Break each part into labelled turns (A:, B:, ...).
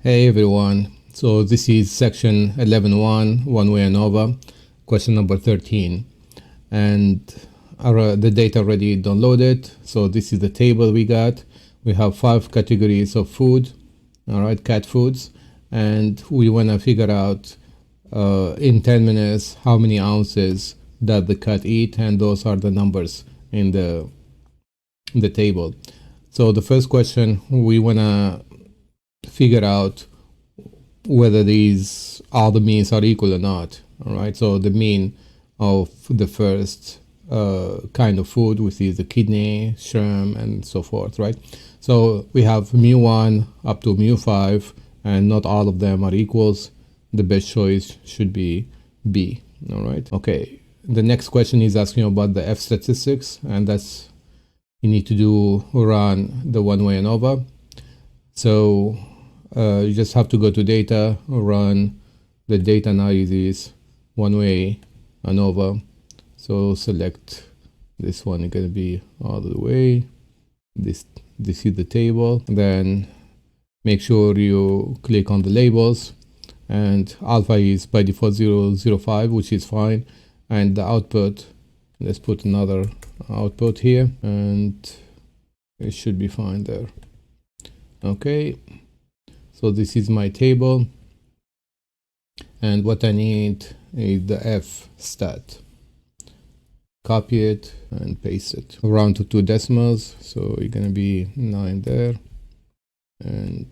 A: Hey everyone, so this is section 11.1, one-way ANOVA, question number 13. And the data already downloaded. So this is the table we got. We have 5 categories of food, all right, cat foods. And we want to figure out in 10 minutes how many ounces does the cat eat, and those are the numbers in the table. So the first question, we want to figure out whether these all the means are equal or not. All right, so the mean of the first kind of food, which is the kidney, shrimp, and so forth, right? So we have mu1 up to mu5, and not all of them are equals. The best choice should be B. All right, okay. The next question is asking about the F statistics, and that's you need to run the one-way ANOVA. So you just have to go to data, run the data analysis, one-way ANOVA. So select this one, it's going to be all the way. This is the table. Then make sure you click on the labels, and alpha is by default 0.05, which is fine. And the output, let's put another output here, and it should be fine there. Okay, so this is my table, and what I need is the F stat. Copy it and paste it. Round to 2 decimals, so you're gonna be 9 there, and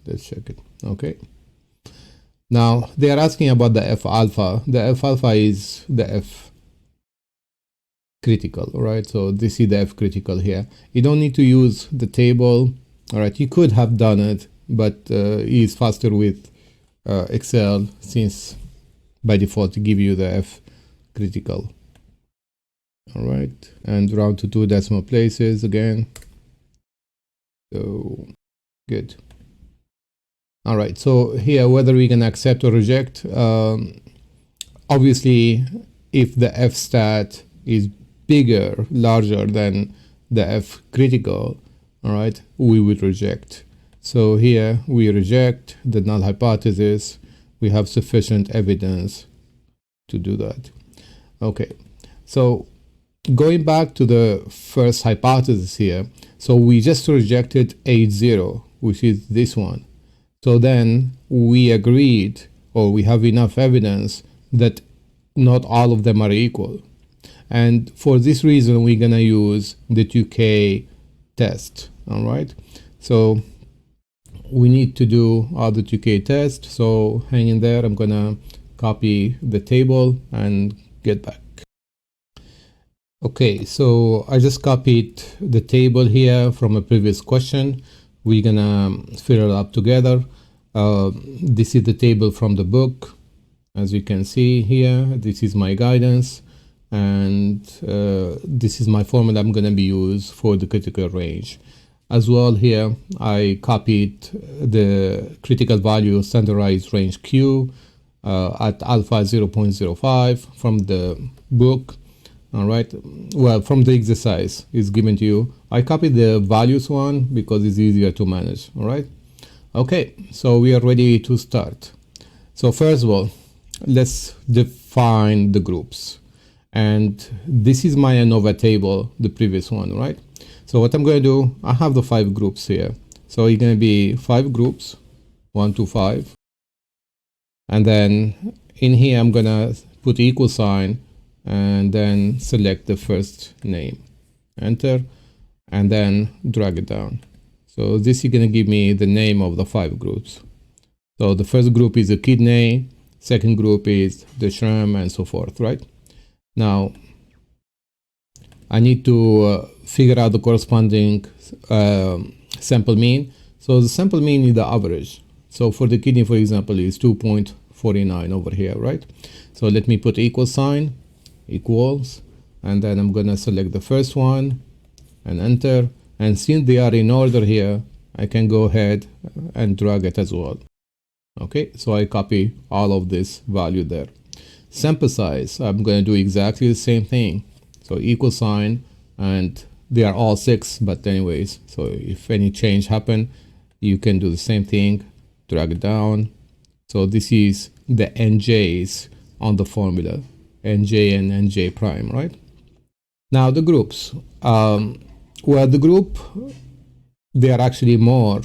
A: let's check it. Okay. Now they are asking about the F alpha. The F alpha is the F critical, right? So this is the F critical here. You don't need to use the table. All right, you could have done it, but it's faster with Excel, since by default to give you the F critical. All right, and round to 2 decimal places again. So good. All right, so here whether we can accept or reject. Obviously, if the F stat is bigger, larger than the F critical, all right, we would reject. So here we reject the null hypothesis. We have sufficient evidence to do that. Okay, so going back to the first hypothesis here, so we just rejected H0, which is this one. So then we agreed, or we have enough evidence that not all of them are equal. And for this reason, we're gonna use the Tukey test. All right, so we need to do all the Tukey test. So hang in there, I'm gonna copy the table and get back. Okay, so I just copied the table here from a previous question. We're gonna fill it up together. This is the table from the book. As you can see here, this is my guidance, and this is my formula I'm gonna be used for the critical range. As well here, I copied the critical value standardized range Q at alpha 0.05 from the book. All right, well, from the exercise is given to you. I copied the values one because it's easier to manage. All right, okay, so we are ready to start. So first of all, let's define the groups, and this is my ANOVA table, the previous one, right? So what I'm going to do, I have the 5 groups here. So it's going to be 5 groups, 1 to 5. And then in here, I'm going to put equal sign and then select the first name, enter, and then drag it down. So this is going to give me the name of the 5 groups. So the first group is the kidney, second group is the shrimp, and so forth, right? Now, I need to figure out the corresponding sample mean. So the sample mean is the average. So for the kidney, for example, is 2.49 over here, right? So let me put equal sign, equals, and then I'm gonna select the first one and enter. And since they are in order here, I can go ahead and drag it as well. Okay, so I copy all of this value there. Sample size, I'm gonna do exactly the same thing. So equal sign, and they are all 6, but anyways, so if any change happen, you can do the same thing drag it down. So this is the NJs on the formula, NJ and NJ prime, right? Now the groups, well, the group, they are actually more,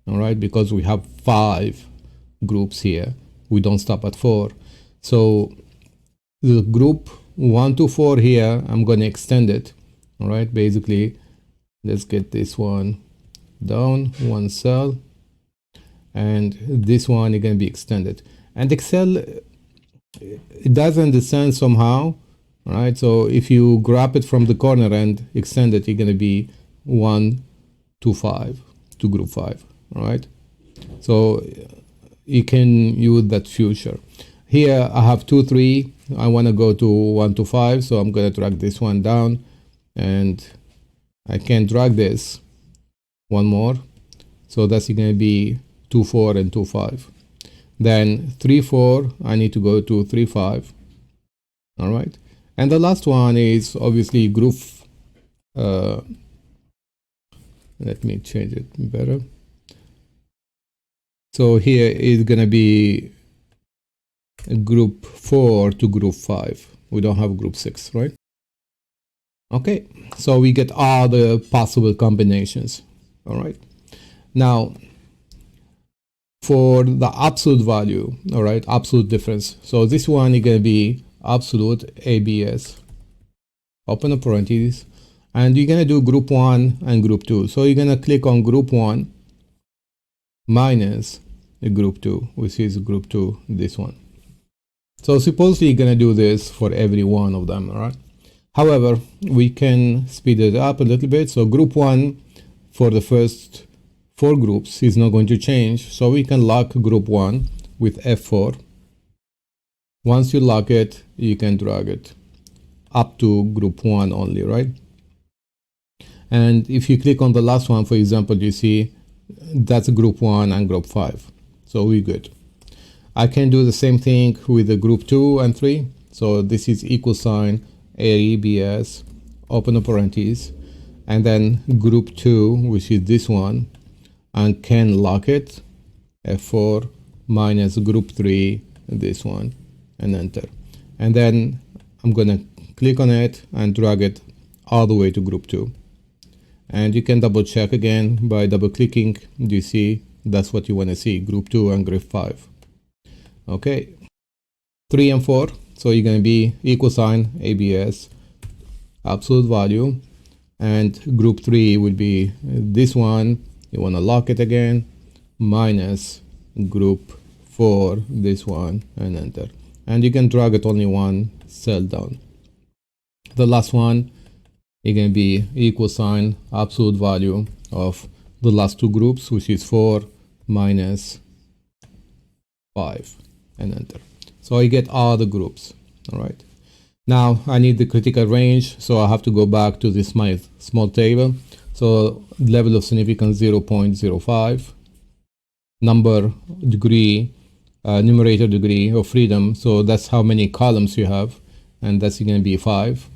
A: all right, because we have 5 groups here. We don't stop at 4. So the group 1 to 4 here, I'm going to extend it, all right? Basically, let's get this one down 1 cell, and this one is going to be extended. And Excel, it does understand somehow, all right? So if you grab it from the corner and extend it, you're going to be 1 to 5, to group 5, all right? So you can use that future. Here I have 2, 3. I want to go to 1 to 5, so I'm going to drag this one down, and I can drag this one more. So that's going to be 2, 4 and 2, 5. Then 3, 4, I need to go to 3, 5. All right. And the last one is obviously group. Let me change it better. So here is going to be group 4 to group 5. We don't have group 6, right? Okay, so we get all the possible combinations. All right. Now, for the absolute value, all right, absolute difference. So this one is going to be absolute ABS, open a parentheses, and you're going to do group 1 and group 2. So you're going to click on group 1 minus group 2, which is group 2, this one. So supposedly you're going to do this for every one of them, all right? However, we can speed it up a little bit. So group 1 for the first 4 groups is not going to change. So we can lock group 1 with F4. Once you lock it, you can drag it up to group 1 only, right? And if you click on the last one, for example, you see that's group 1 and group 5. So we're good. I can do the same thing with the group 2 and 3. So this is equal sign ABS, open a parenthesis, and then group 2, which is this one, and can lock it, F4 minus group 3, this one, and enter. And then I'm going to click on it and drag it all the way to group 2. And you can double check again by double clicking. You see that's what you want to see, group 2 and group 5. Okay, 3 and 4. So you're going to be equal sign ABS, absolute value, and group 3 will be this one. You want to lock it again, minus group 4, this one, and enter. And you can drag it only 1 cell down. The last one is going to be equal sign absolute value of the last 2 groups, which is 4 minus 5, and enter. So I get all the groups. All right. Now I need the critical range, so I have to go back to this my small table. So level of significance 0.05, number degree, numerator degree of freedom. So that's how many columns you have, and that's going to be 5.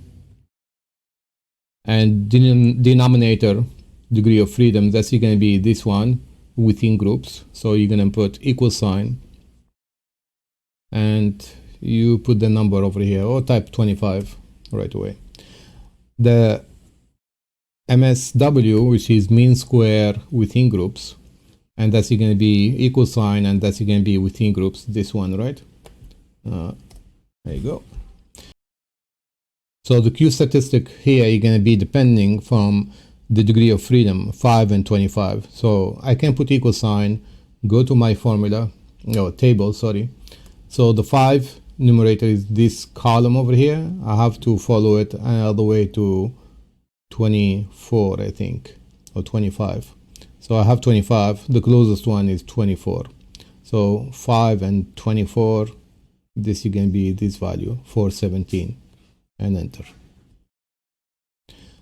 A: And denominator degree of freedom, that's going to be this one within groups. So you're going to put equal sign, and you put the number over here, or type 25 right away. The MSW, which is mean square within groups, and that's going to be equal sign, and that's going to be within groups, this one, right? There you go. So the Q statistic here is going to be depending from the degree of freedom, 5 and 25. So I can put equal sign, go to my formula, no, table, sorry. So the 5 numerator is this column over here. I have to follow it all the way to 24, I think, or 25. So I have 25. The closest one is 24. So 5 and 24, this is going to be this value, 417, and enter.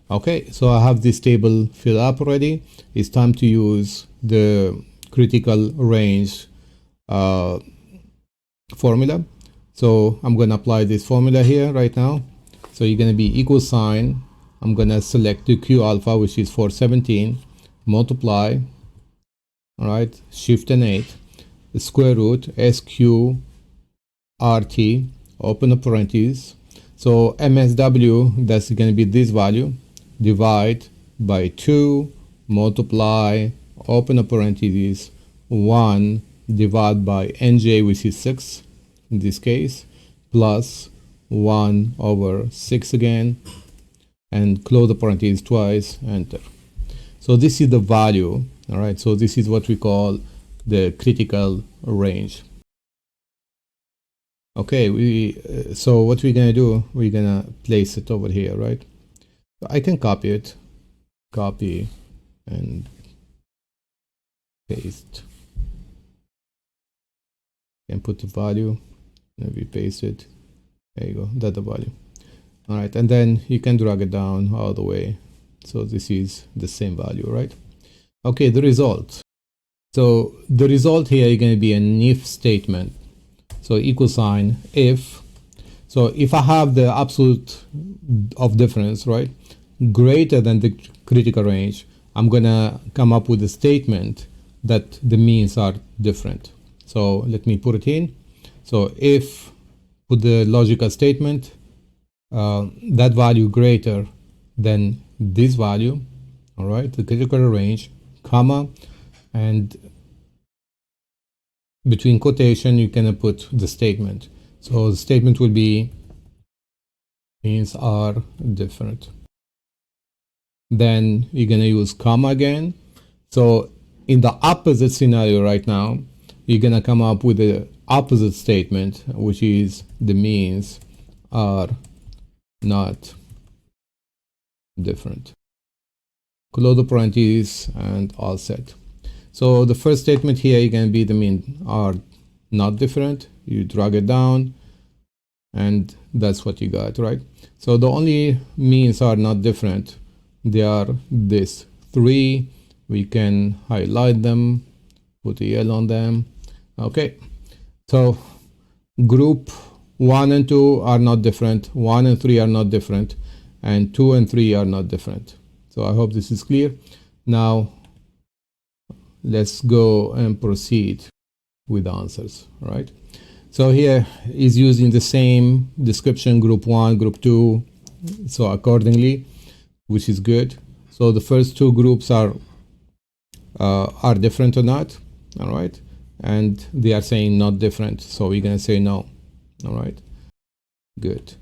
A: Okay, so I have this table filled up already. It's time to use the critical range formula. So I'm going to apply this formula here right now. So you're going to be equal sign. I'm going to select the Q alpha, which is 417, multiply, all right, shift and 8. square root SQRT, open a parenthesis. So MSW, that's going to be this value, divide by 2, multiply, open a parenthesis, 1, divide by NJ, which is 6 in this case, plus 1 over 6 again, and close the parenthesis twice, enter. So this is the value, all right? So this is what we call the critical range. Okay, so what we're gonna do, we're gonna place it over here, right? So I can copy it, copy and paste. And put the value, and we paste it. There you go, that's the value. All right, and then you can drag it down all the way. So this is the same value, right? Okay, the result. So the result here is going to be an if statement. So equal sign if. So if I have the absolute of difference, right, greater than the critical range, I'm going to come up with a statement that the means are different. So let me put it in. So if, put the logical statement, that value greater than this value, all right, the critical range, comma, and between quotation you can put the statement. So the statement will be means are different. Then you're going to use comma again. So in the opposite scenario right now, you're going to come up with the opposite statement, which is the means are not different. Close the parentheses and all set. So the first statement here is going to be the mean are not different. You drag it down and that's what you got, right? So the only means are not different. They are this 3. We can highlight them, put a yellow on them. Okay, so group 1 and 2 are not different, 1 and 3 are not different, and 2 and 3 are not different. So I hope this is clear. Now let's go and proceed with the answers, right? So here is using the same description, group 1, group 2, so accordingly, which is good. So the first two groups are different or not, all right? And they are saying not different, so we're gonna say no, all right? Good.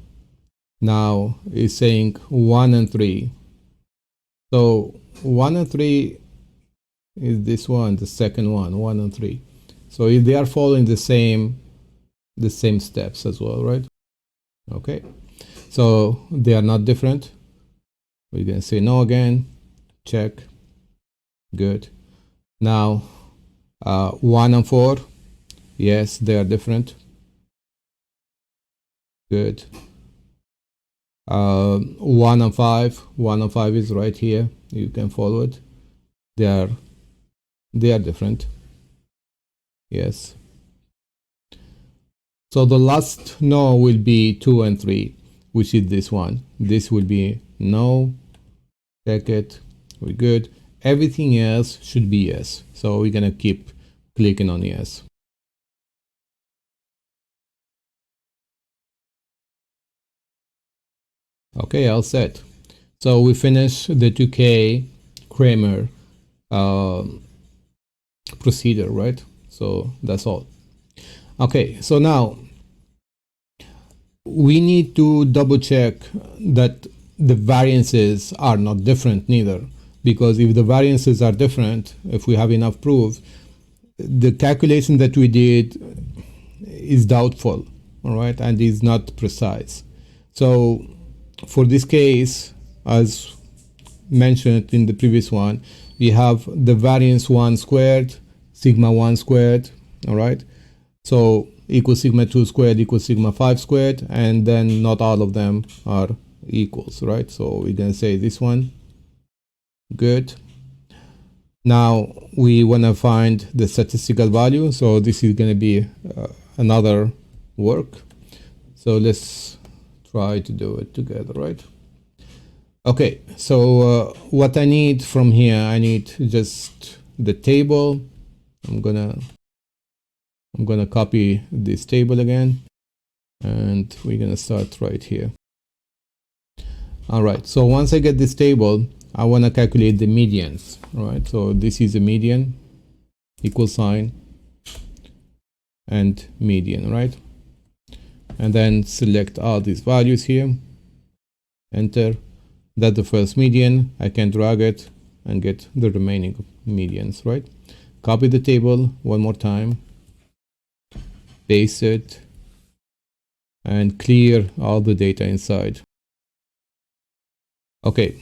A: Now it's saying 1 and 3. So 1 and 3 is this one, the second one, 1 and 3. So if they are following the same steps as well, right? Okay, so they are not different. We're gonna say no again, check, good. Now 1 and 4, yes, they are different, good. 1 and 5, 1 and 5 is right here, you can follow it. They are different, yes. So the last no will be 2 and 3, which is this one. This will be no, check it, we're good. Everything else should be yes, so we're gonna keep clicking on yes. Okay, all set. So we finished the Tukey Karmer procedure, right? So that's all. Okay, so now we need to double check that the variances are not different neither, because if the variances are different, if we have enough proof, the calculation that we did is doubtful, all right, and is not precise. So for this case, as mentioned in the previous one, we have the variance 1 squared, sigma 1 squared, all right? So equals sigma 2 squared equals sigma 5 squared, and then not all of them are equals, right? So we're going to say this one, good. Now we want to find the statistical value, so this is going to be another work. So let's try to do it together, right? Okay, so what I need from here, I need just the table. I'm gonna I'm gonna copy this table again, and we're gonna start right here. All right, so once I get this table, I want to calculate the medians. All right, so this is a median, equal sign, and median, right? And then select all these values here, enter. That's the first median. I can drag it and get the remaining medians, right? Copy the table one more time, paste it, and clear all the data inside. Okay,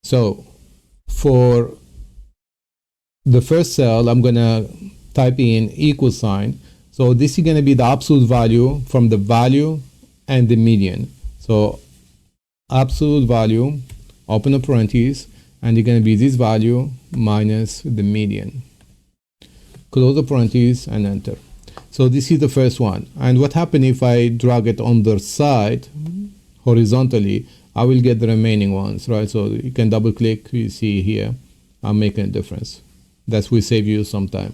A: so for the first cell, I'm gonna type in equal sign. So this is gonna be the absolute value from the value and the median. So absolute value, open a parenthesis, and it's gonna be this value minus the median. Close the parenthesis and enter. So this is the first one. And what happens if I drag it on the side horizontally? I will get the remaining ones, right? So you can double click, you see here, I'm making a difference. That will save you some time.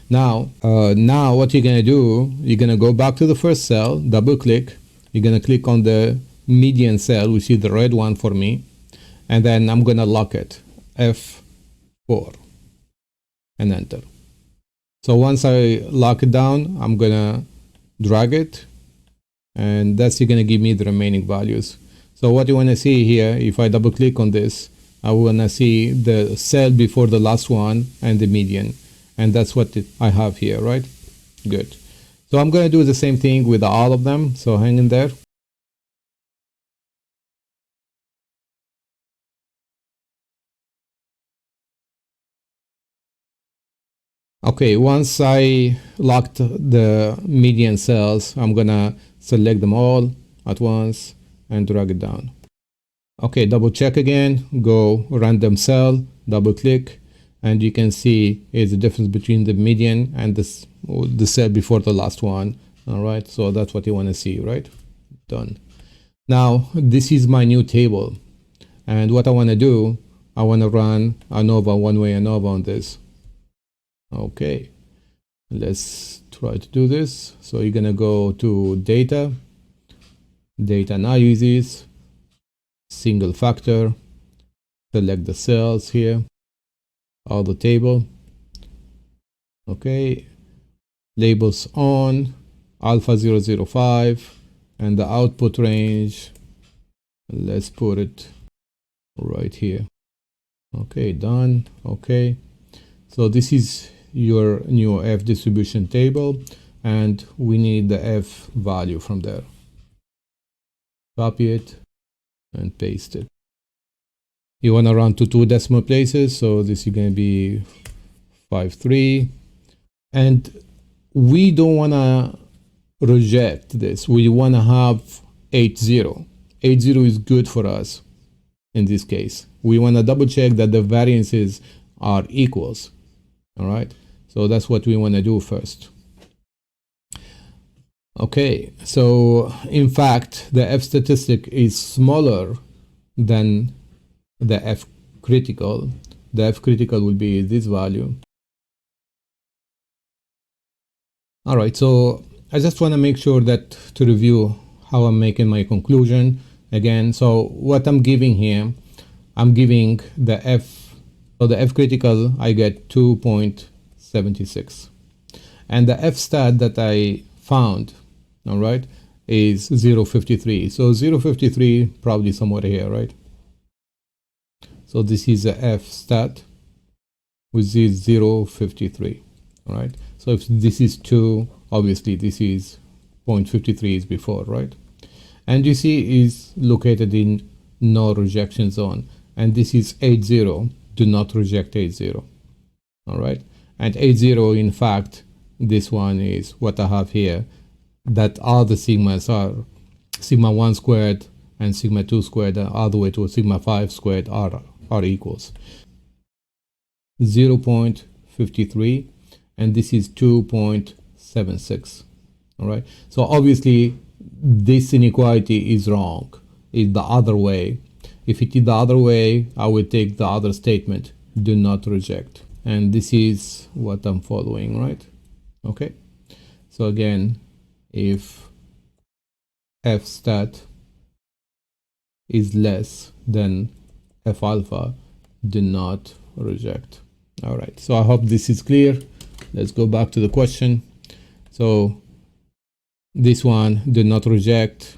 A: Now what you're gonna do, you're gonna go back to the first cell, double click, you're gonna click on the median cell, which is the red one for me, and then I'm gonna lock it, F4, and enter. So once I lock it down, I'm gonna drag it, and that's gonna give me the remaining values. So what you want to see here, if I double click on this, I want to see the cell before the last one and the median. And that's what I have here, right? Good. So I'm going to do the same thing with all of them. So hang in there. Okay, once I locked the median cells, I'm going to select them all at once and drag it down. Okay, double check again, go random cell, double click, and you can see is the difference between the median and the cell before the last one. All right, so that's what you want to see, right? Done. Now this is my new table, and what I want to do, I want to run ANOVA, one-way ANOVA on this. Okay, let's try to do this. So you're gonna go to data analysis, single factor, select the cells here, all the table. Okay, labels on, alpha 005, and the output range, let's put it right here. Okay, done. Okay, so this is your new F distribution table, and we need the F value from there. Copy it and paste it. You want to round to 2 decimal places, so this is going to be 5.3, and we don't want to reject this. We want to have 8.0. 8.0 is good for us in this case. We want to double check that the variances are equals. All right, so that's what we want to do first. Okay, so in fact, the F statistic is smaller than the F critical. The F critical will be this value. All right, so I just want to make sure that to review how I'm making my conclusion again. So what I'm giving here, I'm giving the F, so the F critical, I get 2.76. And the F stat that I found, all right, is 0.53. So 0.53 probably somewhere here, right? So this is a F stat, which is 0.53, all right? So if this is 2, obviously this is 0.53 is before, right? And you see is located in no rejection zone. And this is 8.0, do not reject 8.0, all right? And 8.0, in fact, this one is what I have here, that all the sigmas are sigma 1 squared and sigma 2 squared all the way to sigma 5 squared are equals. 0.53, and this is 2.76, all right? So obviously this inequality is wrong. It's the other way. If it is the other way, I will take the other statement, do not reject. And this is what I'm following, right? Okay. So again, if f stat is less than f alpha, do not reject. All right, so I hope this is clear. Let's go back to the question. So this one did not reject,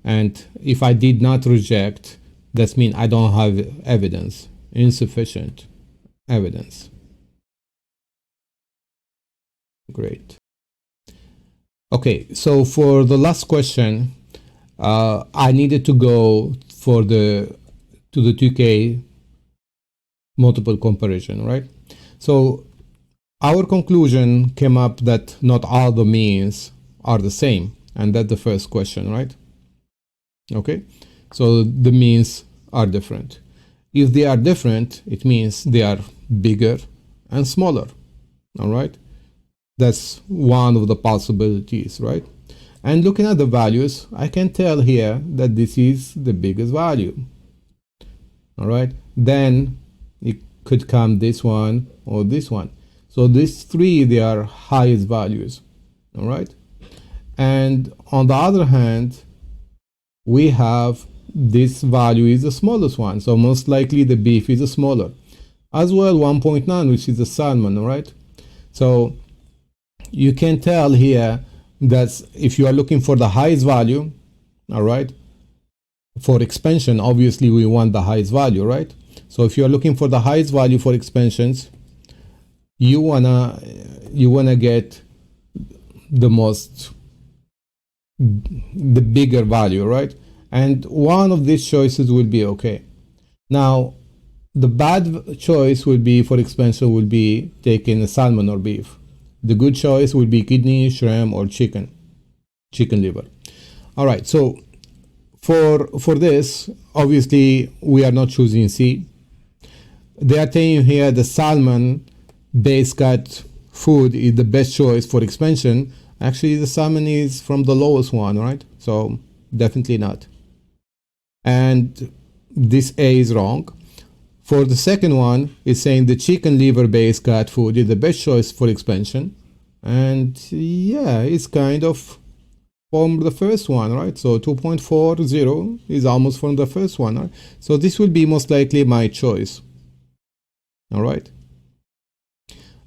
A: and if I did not reject, that means I don't have evidence, insufficient evidence. Great. Okay, so for the last question, I needed to go to the Tukey multiple comparison, right? So our conclusion came up that not all the means are the same, and that's the first question, right? Okay, so the means are different. If they are different, it means they are bigger and smaller. All right, that's one of the possibilities, right? And looking at the values, I can tell here that this is the biggest value. All right, then it could come this one or this one. So these three, they are highest values. All right, and on the other hand, we have this value is the smallest one, so most likely the beef is the smaller. As well, 1.9, which is the salmon, all right? So you can tell here that if you are looking for the highest value, all right, for expansion, obviously we want the highest value, right? So if you are looking for the highest value for expansions, you wanna get the bigger value, right? And one of these choices will be okay. Now, the bad choice will be for expansion will be taking a salmon or beef. The good choice will be kidney, shrimp, or chicken liver. All right, so for this, obviously we are not choosing C. They are telling here the salmon base cut food is the best choice for expansion. Actually, the salmon is from the lowest one, right? So definitely not. And this A is wrong. For the second one, it's saying the chicken liver based cat food is the best choice for expansion. And yeah, it's kind of from the first one, right? So 2.40 is almost from the first one, right? So this will be most likely my choice. All right.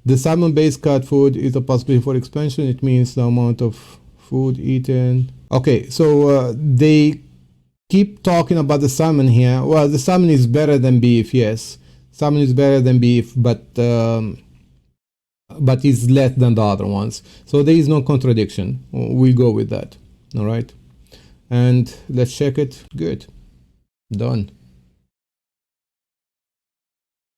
A: The salmon based cat food is a possibility for expansion. It means the amount of food eaten. Okay, so they keep talking about the salmon here. Well, the salmon is better than beef, yes. Salmon is better than beef, but is less than the other ones. So there is no contradiction. We'll go with that. All right. And let's check it. Good. Done.